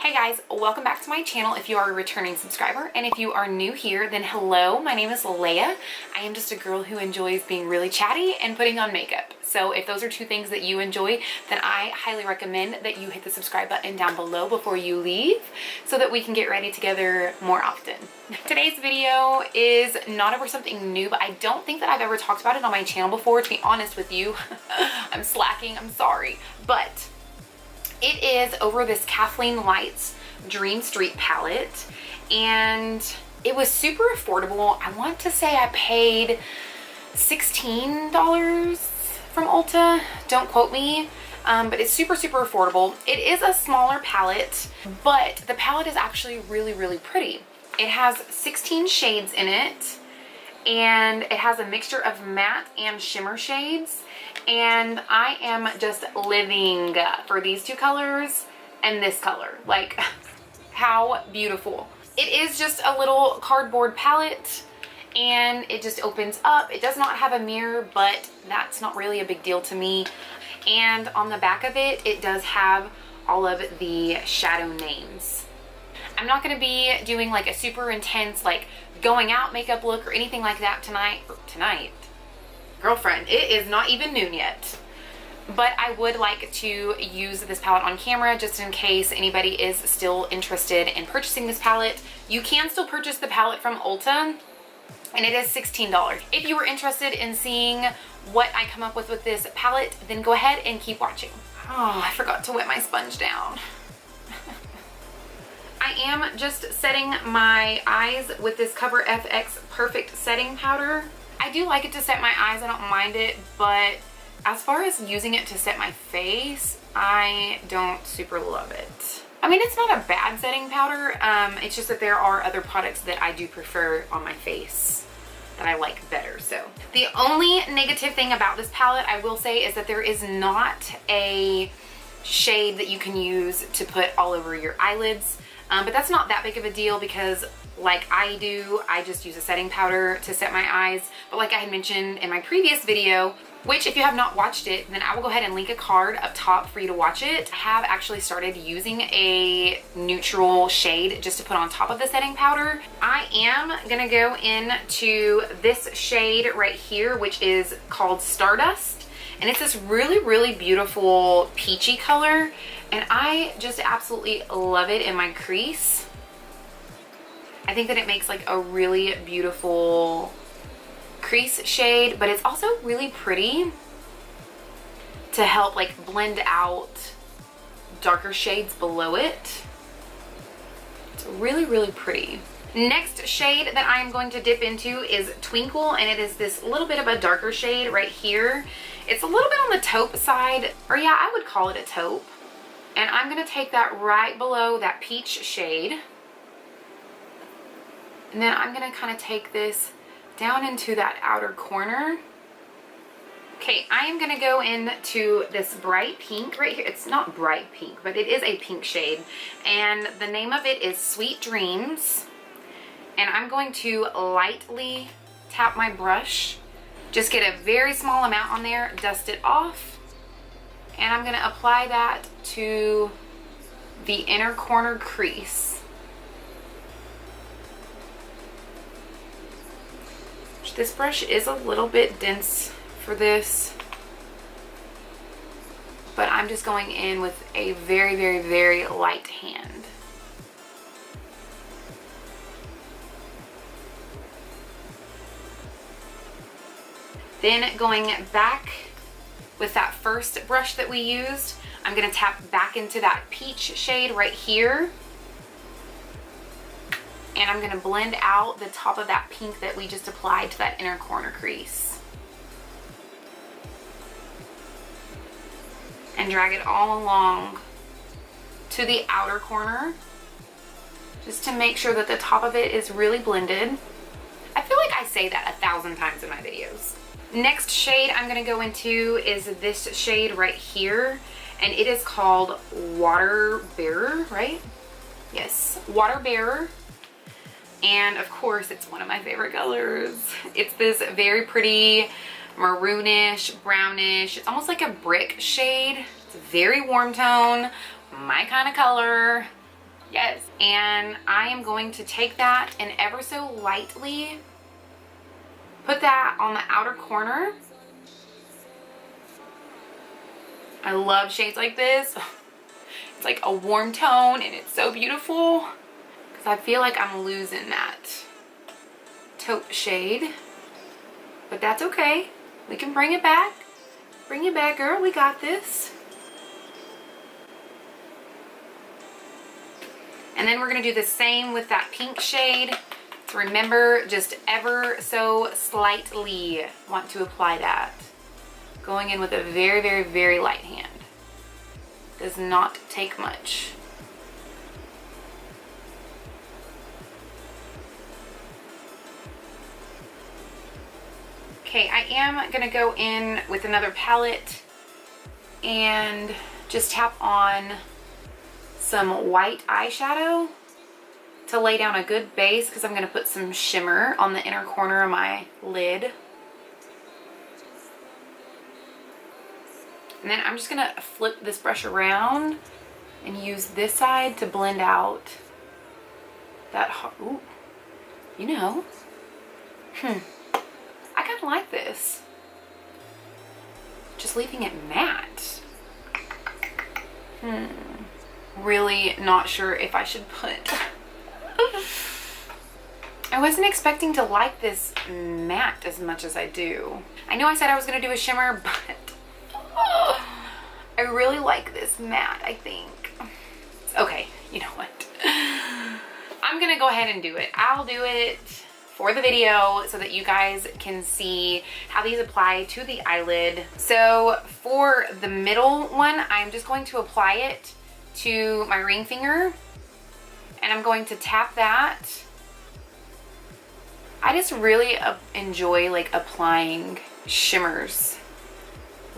Hi guys, welcome back to my channel if you are a returning subscriber, and if you are new here, then hello, my name is Layah. I am just a girl who enjoys being really chatty and putting on makeup. So if those are two things that you enjoy, then I highly recommend that you hit the subscribe button down below before you leave so that we can get ready together more often. Today's video is not over something new, but I don't think that I've ever talked about it on my channel before, to be honest with you. I'm slacking, I'm sorry. But it is over this Kathleen Lights Dream Street palette, and it was super affordable. I want to say I paid $16 from Ulta. Don't quote me, but it's super affordable. It is a smaller palette, but the palette is actually really pretty. It has 16 shades in it, and it has a mixture of matte and shimmer shades. And I am just living for these two colors and this color. Like, how beautiful. It is just a little cardboard palette, and it just opens up. It does not have a mirror, but that's not really a big deal to me. And on the back of it, it does have all of the shadow names. I'm not going to be doing like a super intense like going out makeup look or anything like that tonight. Girlfriend, it is not even noon yet. But I would like to use this palette on camera just in case anybody is still interested in purchasing this palette. You can still purchase the palette from Ulta, and it is $16. If you were interested in seeing what I come up with this palette, then go ahead and keep watching. Oh, I forgot to wet my sponge down. I am just setting my eyes with this Cover FX Perfect Setting Powder. I do like it to set my eyes, I don't mind it, but as far as using it to set my face, I don't super love it. I mean, it's not a bad setting powder, it's just that there are other products that I do prefer on my face that I like better. So the only negative thing about this palette, I will say, is that there is not a shade that you can use to put all over your eyelids. But that's not that big of a deal because like I do, I just use a setting powder to set my eyes. But like I had mentioned in my previous video, which if you have not watched it, then I will go ahead and link a card up top for you to watch it. I have actually started using a neutral shade just to put on top of the setting powder. I am gonna go into this shade right here, which is called Stardust. And it's this really beautiful peachy color, and I just absolutely love it in my crease. I think that it makes like a really beautiful crease shade, but it's also really pretty to help like blend out darker shades below it. It's really pretty. Next shade that I am going to dip into is Twinkle, and it is this little bit of a darker shade right here. It's a little bit on the taupe side, or yeah, I would call it a taupe. And I'm going to take that right below that peach shade. And then I'm going to kind of take this down into that outer corner. Okay, I am going to go into this bright pink right here. It's not bright pink, but it is a pink shade. And the name of it is Sweet Dreams. And I'm going to lightly tap my brush. Just get a very small amount on there, dust it off. And I'm going to apply that to the inner corner crease. This brush is a little bit dense for this, but I'm just going in with a very light hand. Then going back with that first brush that we used, I'm going to tap back into that peach shade right here. And I'm going to blend out the top of that pink that we just applied to that inner corner crease. And drag it all along to the outer corner, just to make sure that the top of it is really blended. I feel like I say that 1,000 times in my videos. Next shade I'm going to go into is this shade right here, and it is called Water Bearer, right? Yes, Water Bearer. And of course, it's one of my favorite colors. It's this very pretty maroonish, brownish, it's almost like a brick shade. It's a very warm tone, my kind of color. Yes. And I am going to take that and ever so lightly put that on the outer corner. I love shades like this. It's like a warm tone and it's so beautiful because I feel like I'm losing that taupe shade, but that's okay. We can bring it back. Bring it back, girl. We got this. And then we're going to do the same with that pink shade. So remember, just ever so slightly want to apply that. Going in with a very, very, very light hand. Does not take much. Okay, I am going to go in with another palette and just tap on some white eyeshadow to lay down a good base because I'm going to put some shimmer on the inner corner of my lid. And then I'm just going to flip this brush around and use this side to blend out that, ooh, you know, I kind of like this. Just leaving it matte. Really not sure if I should put... I wasn't expecting to like this matte as much as I do. I know I said I was going to do a shimmer, but I really like this matte, I think. Okay, you know what? I'm going to go ahead and do it. I'll do it for the video so that you guys can see how these apply to the eyelid. So for the middle one, I'm just going to apply it to my ring finger and I'm going to tap that. I just really enjoy like applying shimmers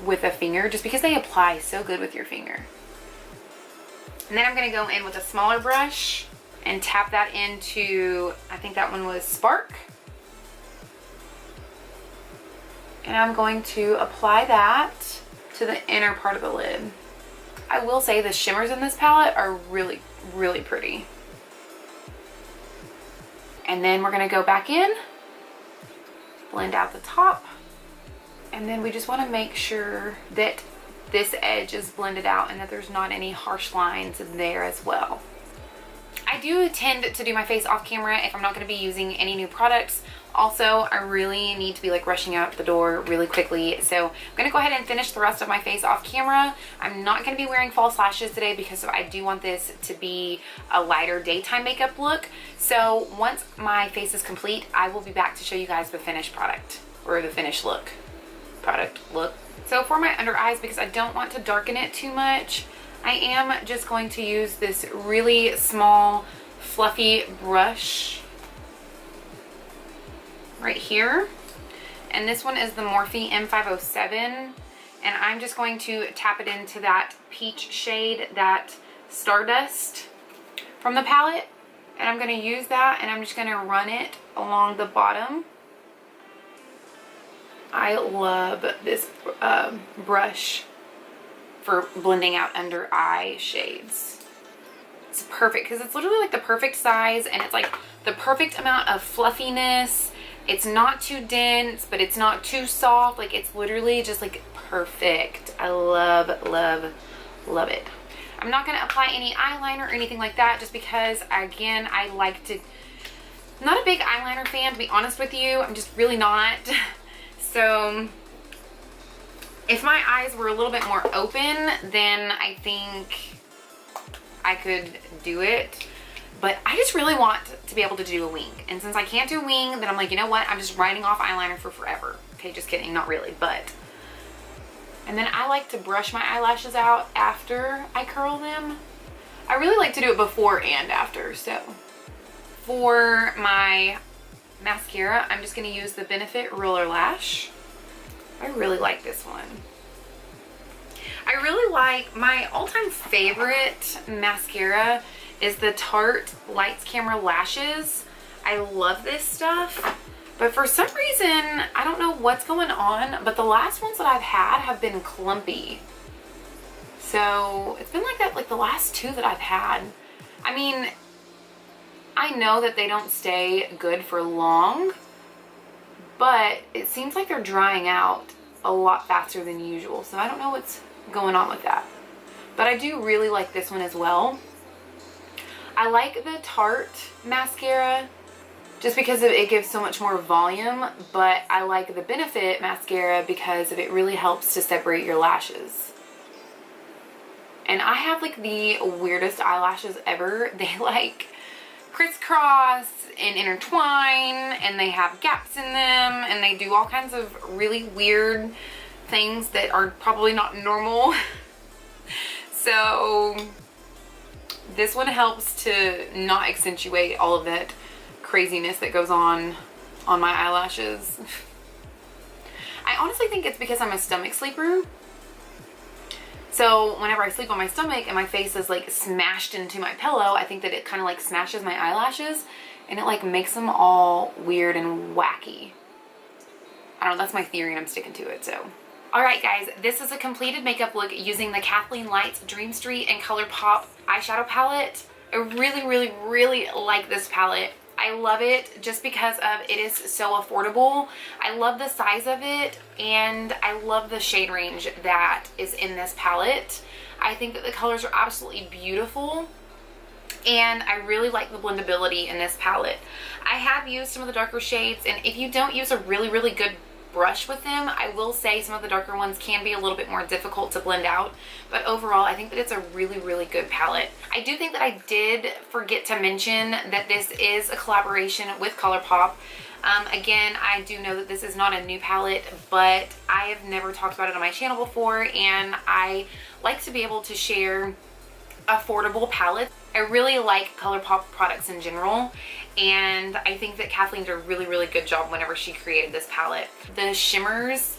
with a finger just because they apply so good with your finger. And then I'm going to go in with a smaller brush and tap that into, I think that one was Spark. And I'm going to apply that to the inner part of the lid. I will say the shimmers in this palette are really, really pretty. And then we're going to go back in, blend out the top, and then we just want to make sure that this edge is blended out and that there's not any harsh lines in there as well. I do tend to do my face off camera if I'm not going to be using any new products. Also, I really need to be like rushing out the door really quickly. So I'm going to go ahead and finish the rest of my face off camera. I'm not going to be wearing false lashes today because I do want this to be a lighter daytime makeup look. So once my face is complete, I will be back to show you guys the finished product, or the finished look. So for my under eyes, because I don't want to darken it too much, I am just going to use this really small fluffy brush right here, and this one is the Morphe M507, and I'm just going to tap it into that peach shade, that Stardust from the palette, and I'm going to use that and I'm just going to run it along the bottom. I love this brush for blending out under eye shades. It's perfect because it's literally like the perfect size, and it's like the perfect amount of fluffiness. It's not too dense, but it's not too soft. Like, it's literally just like perfect. I love, love, love it. I'm not going to apply any eyeliner or anything like that just because, again, I like to... I'm not a big eyeliner fan, to be honest with you. I'm just really not. So if my eyes were a little bit more open, then I think I could do it. But I just really want to be able to do a wing. And since I can't do a wing, then I'm like, you know what? I'm just writing off eyeliner for forever. Okay, just kidding. Not really, but... And then I like to brush my eyelashes out after I curl them. I really like to do it before and after. So for my mascara, I'm just going to use the Benefit Roller Lash. I really like this one. I really like, my all-time favorite mascara is the Tarte Lights Camera Lashes. I love this stuff, but for some reason, I don't know what's going on, but the last ones that I've had have been clumpy. So it's been like that, like the last two that I've had. I mean, I know that they don't stay good for long, but it seems like they're drying out a lot faster than usual. So I don't know what's going on with that. But I do really like this one as well. I like the Tarte mascara just because it gives so much more volume, but I like the Benefit mascara because it really helps to separate your lashes. And I have like the weirdest eyelashes ever. They like crisscross and intertwine, and they have gaps in them, and they do all kinds of really weird things that are probably not normal. So this one helps to not accentuate all of that craziness that goes on my eyelashes. I honestly think it's because I'm a stomach sleeper. So whenever I sleep on my stomach and my face is like smashed into my pillow, I think that it kind of like smashes my eyelashes and it like makes them all weird and wacky. I don't know, that's my theory and I'm sticking to it, so. Alright guys, this is a completed makeup look using the Kathleen Lights Dream Street and Colourpop eyeshadow palette. I really, really, really like this palette. I love it just because of it is so affordable. I love the size of it and I love the shade range that is in this palette. I think that the colors are absolutely beautiful and I really like the blendability in this palette. I have used some of the darker shades, and if you don't use a really, really good brush with them, I will say some of the darker ones can be a little bit more difficult to blend out, but overall I think that it's a really, really good palette. I do think that I did forget to mention that this is a collaboration with Colourpop. Again, I do know that this is not a new palette, but I have never talked about it on my channel before, and I like to be able to share affordable palettes. I really like Colourpop products in general, and I think that Kathleen did a really, really good job whenever she created this palette. The shimmers,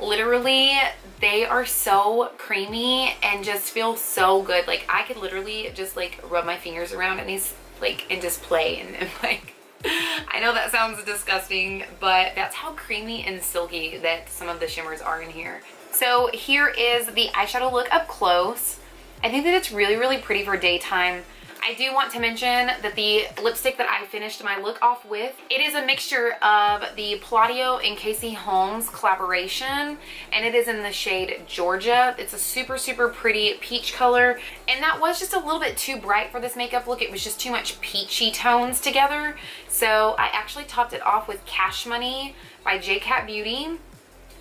literally, they are so creamy and just feel so good. Like, I could literally just like rub my fingers around in these like and just play and like, I know that sounds disgusting, but that's how creamy and silky that some of the shimmers are in here. So here is the eyeshadow look up close. I think that it's really, really pretty for daytime. I do want to mention that the lipstick that I finished my look off with, it is a mixture of the Palladio and Casey Holmes collaboration, and it is in the shade Georgia. It's a super, super pretty peach color, and that was just a little bit too bright for this makeup look. It was just too much peachy tones together. So I actually topped it off with Cash Money by J Cat Beauty.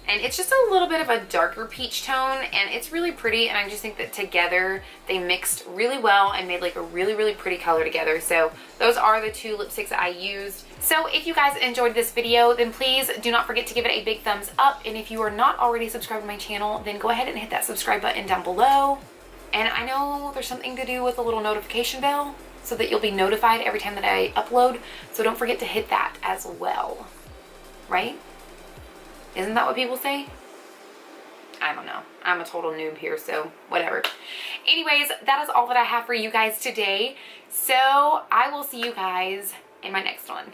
And it's just a little bit of a darker peach tone, and it's really pretty, and I just think that together they mixed really well and made like a really, really pretty color together. So those are the two lipsticks that I used. So if you guys enjoyed this video, then please do not forget to give it a big thumbs up, and if you are not already subscribed to my channel, then go ahead and hit that subscribe button down below. And I know there's something to do with a little notification bell so that you'll be notified every time that I upload, so don't forget to hit that as well, right? Isn't that what people say? I don't know. I'm a total noob here, so whatever. Anyways, that is all that I have for you guys today. So I will see you guys in my next one.